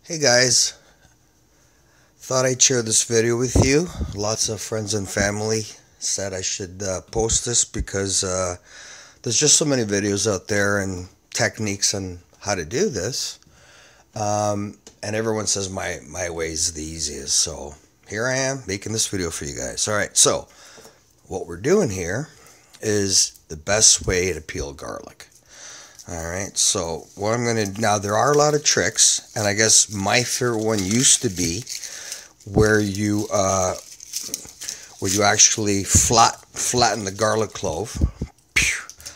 Hey guys, thought I'd share this video with you. Lots of friends and family said I should post this because there's just so many videos out there and techniques on how to do this. And everyone says my way is the easiest. So here I am making this video for you guys. Alright, so what we're doing here is the best way to peel garlic. Alright, so what I'm going to, now there are a lot of tricks, and I guess my favorite one used to be where you actually flatten the garlic clove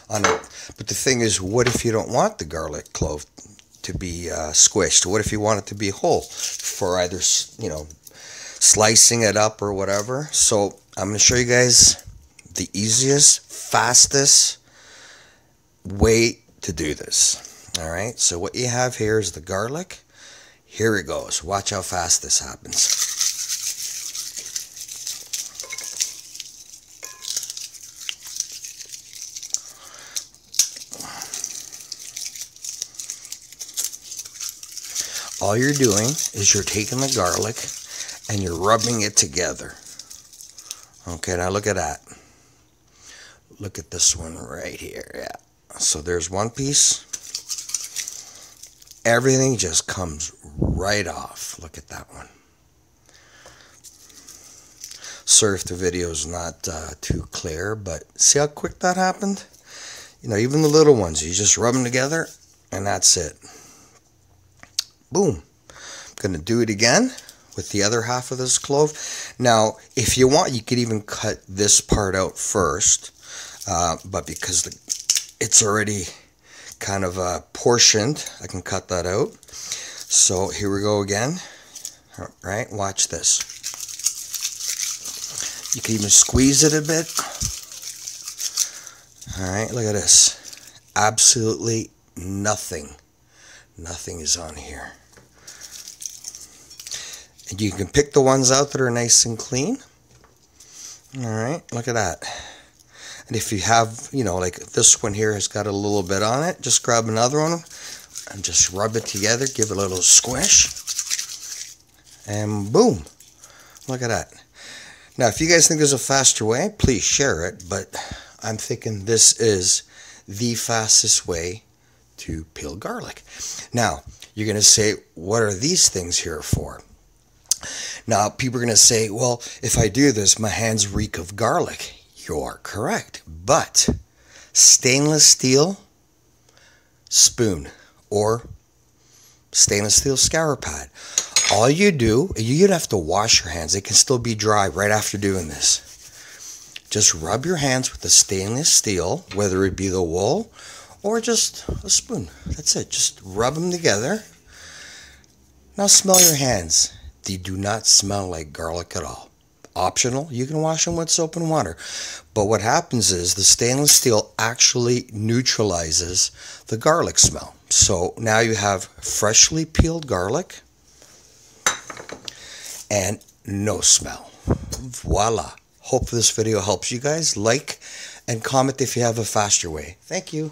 on it. But the thing is, what if you don't want the garlic clove to be squished? What if you want it to be whole for either, slicing it up or whatever? So I'm going to show you guys the easiest, fastest way to do this. Alright, so what you have here is the garlic. Here it goes. Watch how fast this happens. All you're doing is you're taking the garlic and you're rubbing it together. Okay, now look at that. Look at this one right here. Yeah. So there's one piece. Everything just comes right off. Look at that one. Sorry if the video is not too clear, but see how quick that happened? Even the little ones, you just rub them together and that's it. Boom. I'm going to do it again with the other half of this clove. Now, if you want, you could even cut this part out first, but because it's already kind of portioned, I can cut that out. So here we go again. All right, watch this. You can even squeeze it a bit. All right, look at this. Absolutely nothing. Nothing is on here. And you can pick the ones out that are nice and clean. All right, look at that. And if you have, like this one here has got a little bit on it, just grab another one and just rub it together, give it a little squish, and boom. Look at that. Now, if you guys think there's a faster way, please share it, but I'm thinking this is the fastest way to peel garlic. Now, you're going to say, what are these things here for? Now, people are going to say, well, if I do this, my hands reek of garlic. You are correct, but stainless steel spoon or stainless steel scour pad. All you do, you don't have to wash your hands. They can still be dry right after doing this. Just rub your hands with the stainless steel, whether it be the wool or just a spoon. That's it. Just rub them together. Now smell your hands. They do not smell like garlic at all. Optional, you can wash them with soap and water. But what happens is the stainless steel actually neutralizes the garlic smell. So now you have freshly peeled garlic and no smell. Voila. Hope this video helps you guys. Like and comment if you have a faster way. Thank you.